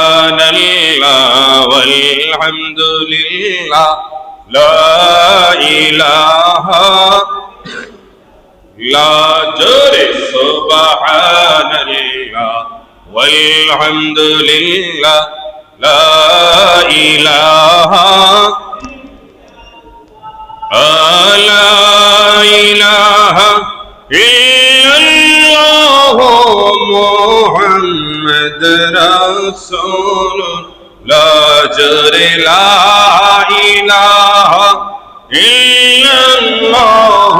সুবহানাল্লাহ ওয়ালহামদুলিল্লাহ লা ইলাহা লা জোরে সুবহানাল্লাহ ওয়ালহামদুলিল্লাহ লা ইলাহা লা ইলাহা ইল্লাল্লাহ মুহাম্মদ রাসূলুল্লাহ জোরে লা ইলাহা ইল্লাল্লাহ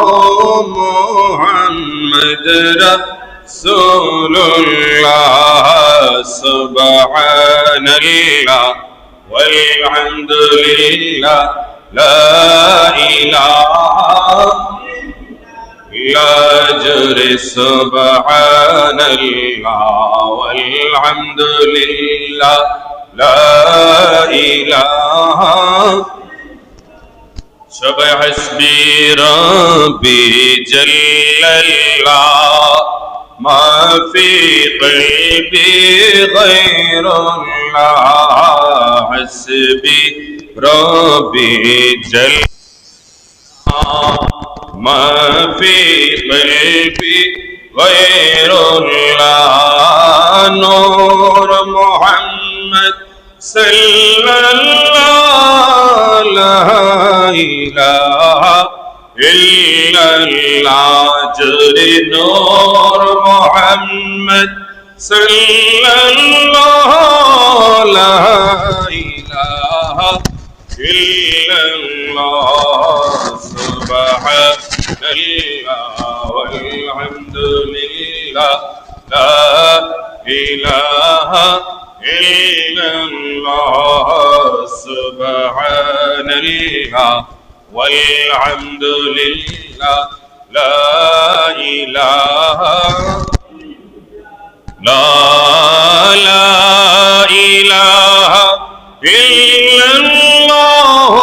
মুহাম্মদ রাসূলুল্লাহ সুবহানাল্লাহ ওয়ালহামদুলিল্লাহ লা ইলাহা লা জোরে সুবহানাল্লাহ ওয়ালহামদুলিল্লাহ লা ইলাহা সবাই হাসবি রব্বি জাল্লাল্লাহ মা ফি কলবি গায়রুল্লাহ হাসবি রব্বি জাল্লাল্লাহ মা ফি কলবি গায়রুল্লাহ নূর মুহাম্মদ সাল্লাল্লাহু লা ইলাহা ইল্লাল্লাহ জোরে নূর মুহাম্মদ সাল্লাল্লাহু লা ইলাহা ইল্লাল্লাহ সুবহানাল্লাহ ওয়ালহামদুলিল্লাহ লা ইলাহা ইল্লাল্লাহ সুবহানাল্লাহ ওয়ালহামদুলিল্লাহ লা ইলাহা ইল্লাল্লাহ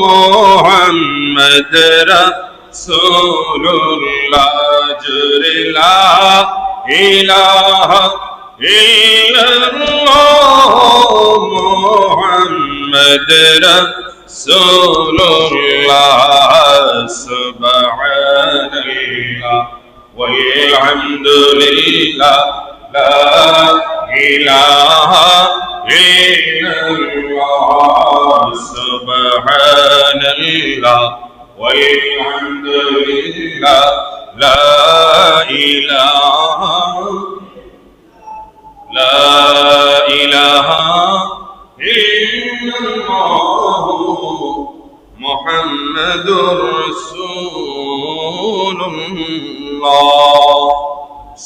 মুহাম্মদ রাসূলুল্লাহ জোরে লা ইলাহা ইল্লাল্লাহ মুহাম্মদ রাসূলুল্লাহ সুবহানাল্লাহ ওয়ালহামদুলিল্লাহ লা ইলাহা ইল্লাল্লাহ সুবহানাল্লাহ ওয়ালহামদুলিল্লাহ লা ইলাহা ইল্লাল্লাহ মুহাম্মাদুর রাসূলুল্লাহ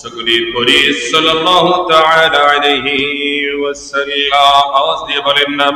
সকলে পড়ি সাল্লাল্লাহু তাআলা আলাইহি ওয়াসাল্লাম আওয়াজ দিয়ে বলেন না।